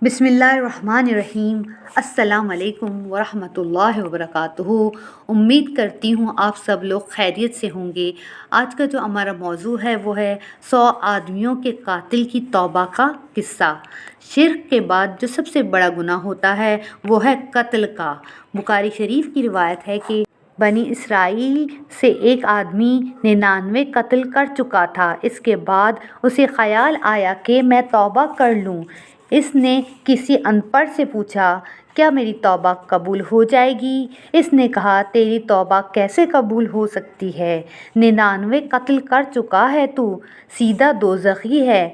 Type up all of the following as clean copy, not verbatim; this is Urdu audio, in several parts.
بسم اللہ الرحمن الرحیم۔ السلام علیکم ورحمۃ اللہ وبرکاتہ۔ امید کرتی ہوں آپ سب لوگ خیریت سے ہوں گے۔ آج کا جو ہمارا موضوع ہے وہ ہے 100 آدمیوں کے قاتل کی توبہ کا قصہ۔ شرک کے بعد جو سب سے بڑا گناہ ہوتا ہے وہ ہے قتل کا۔ بخاری شریف کی روایت ہے کہ بنی اسرائیل سے ایک آدمی 99 قتل کر چکا تھا۔ اس کے بعد اسے خیال آیا کہ میں توبہ کر لوں۔ اس نے کسی ان پڑھ سے پوچھا، کیا میری توبہ قبول ہو جائے گی؟ اس نے کہا، تیری توبہ کیسے قبول ہو سکتی ہے؟ 99 قتل کر چکا ہے تو، سیدھا دوزخی ہے۔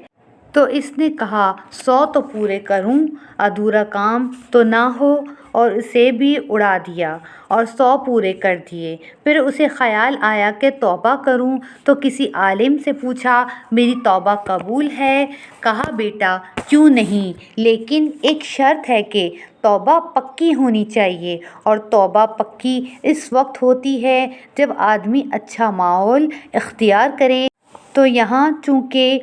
تو اس نے کہا، 100 تو پورے کروں، ادھورا کام تو نہ ہو، اور اسے بھی اڑا دیا اور 100 پورے کر دیے۔ پھر اسے خیال آیا کہ توبہ کروں، تو کسی عالم سے پوچھا، میری توبہ قبول ہے؟ کہا، بیٹا کیوں نہیں، لیکن ایک شرط ہے کہ توبہ پکی ہونی چاہیے، اور توبہ پکی اس وقت ہوتی ہے جب آدمی اچھا ماحول اختیار کرے۔ تو یہاں چونکہ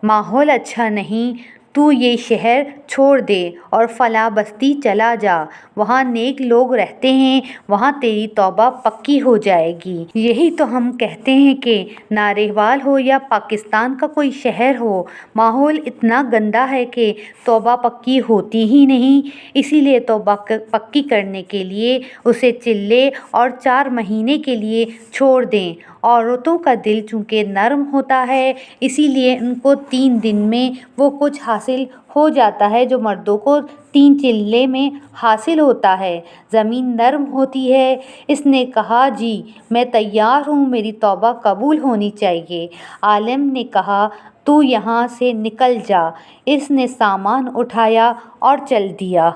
ماحول اچھا نہیں، تو یہ شہر چھوڑ دے اور فلاں بستی چلا جا، وہاں نیک لوگ رہتے ہیں، وہاں تیری توبہ پکی ہو جائے گی۔ یہی تو ہم کہتے ہیں کہ ناریوال ہو یا پاکستان کا کوئی شہر ہو، ماحول اتنا گندا ہے کہ توبہ پکی ہوتی ہی نہیں۔ اسی لیے توبہ پکی کرنے کے لیے اسے چلے اور 4 مہینے کے لیے چھوڑ دیں۔ عورتوں کا دل چونکہ نرم ہوتا ہے، اسی لیے ان کو 3 دن میں وہ کچھ حاصل ہو جاتا ہے جو مردوں کو 3 چلے میں حاصل ہوتا ہے۔ زمین نرم ہوتی ہے۔ اس نے کہا، جی میں تیار ہوں، میری توبہ قبول ہونی چاہیے۔ عالم نے کہا، تو یہاں سے نکل جا۔ اس نے سامان اٹھایا اور چل دیا۔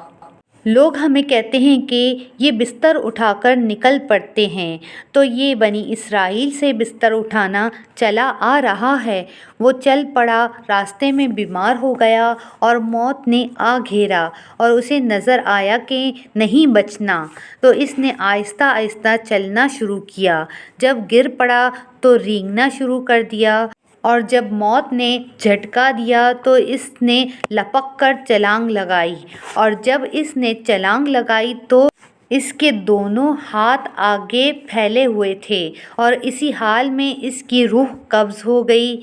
لوگ ہمیں کہتے ہیں کہ یہ بستر اٹھا کر نکل پڑتے ہیں، تو یہ بنی اسرائیل سے بستر اٹھانا چلا آ رہا ہے۔ وہ چل پڑا، راستے میں بیمار ہو گیا اور موت نے آ گھیرا، اور اسے نظر آیا کہ نہیں بچنا، تو اس نے آہستہ آہستہ چلنا شروع کیا۔ جب گر پڑا تو رینگنا شروع کر دیا، اور جب موت نے جھٹکا دیا تو اس نے لپک کر چھلانگ لگائی، اور جب اس نے چھلانگ لگائی تو اس کے دونوں ہاتھ آگے پھیلے ہوئے تھے، اور اسی حال میں اس کی روح قبض ہو گئی۔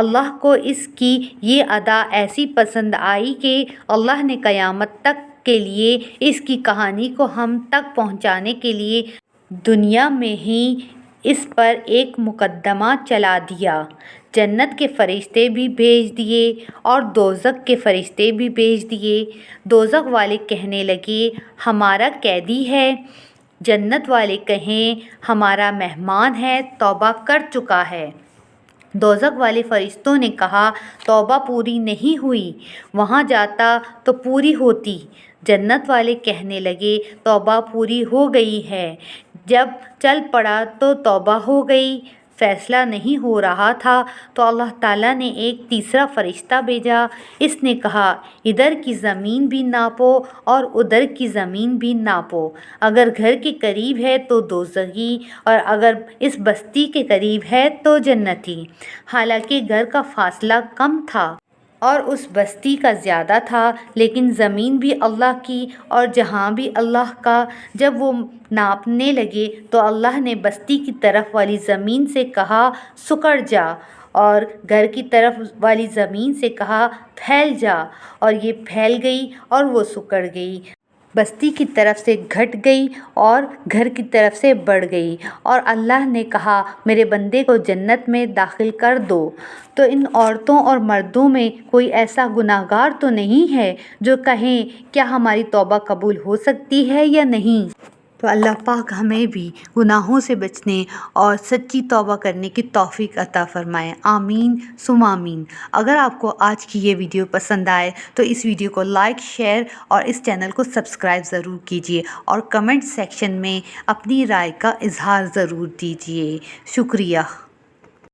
اللہ کو اس کی یہ ادا ایسی پسند آئی کہ اللہ نے قیامت تک کے لیے اس کی کہانی کو ہم تک پہنچانے کے لیے دنیا میں ہی اس پر ایک مقدمہ چلا دیا۔ جنت کے فرشتے بھی بھیج دیے اور دوزخ کے فرشتے بھی بھیج دیے۔ دوزخ والے کہنے لگے، ہمارا قیدی ہے۔ جنت والے کہیں، ہمارا مہمان ہے، توبہ کر چکا ہے۔ دوزخ والے فرشتوں نے کہا، توبہ پوری نہیں ہوئی، وہاں جاتا تو پوری ہوتی۔ جنت والے کہنے لگے، توبہ پوری ہو گئی ہے۔ جب چل پڑا تو توبہ ہو گئی۔ فیصلہ نہیں ہو رہا تھا تو اللہ تعالیٰ نے ایک تیسرا فرشتہ بھیجا۔ اس نے کہا، ادھر کی زمین بھی ناپو اور ادھر کی زمین بھی ناپو، اگر گھر کے قریب ہے تو دوزخی، اور اگر اس بستی کے قریب ہے تو جنتی۔ حالانکہ گھر کا فاصلہ کم تھا اور اس بستی کا زیادہ تھا، لیکن زمین بھی اللہ کی اور جہاں بھی اللہ کا۔ جب وہ ناپنے لگے تو اللہ نے بستی کی طرف والی زمین سے کہا، سکڑ جا، اور گھر کی طرف والی زمین سے کہا، پھیل جا، اور یہ پھیل گئی اور وہ سکڑ گئی۔ بستی کی طرف سے گھٹ گئی اور گھر کی طرف سے بڑھ گئی، اور اللہ نے کہا، میرے بندے کو جنت میں داخل کر دو۔ تو ان عورتوں اور مردوں میں کوئی ایسا گناہگار تو نہیں ہے جو کہیں، کیا ہماری توبہ قبول ہو سکتی ہے یا نہیں؟ تو اللہ پاک ہمیں بھی گناہوں سے بچنے اور سچی توبہ کرنے کی توفیق عطا فرمائے، آمین ثم آمین۔ اگر آپ کو آج کی یہ ویڈیو پسند آئے تو اس ویڈیو کو لائک، شیئر اور اس چینل کو سبسکرائب ضرور کیجیے، اور کمنٹ سیکشن میں اپنی رائے کا اظہار ضرور دیجیے۔ شکریہ۔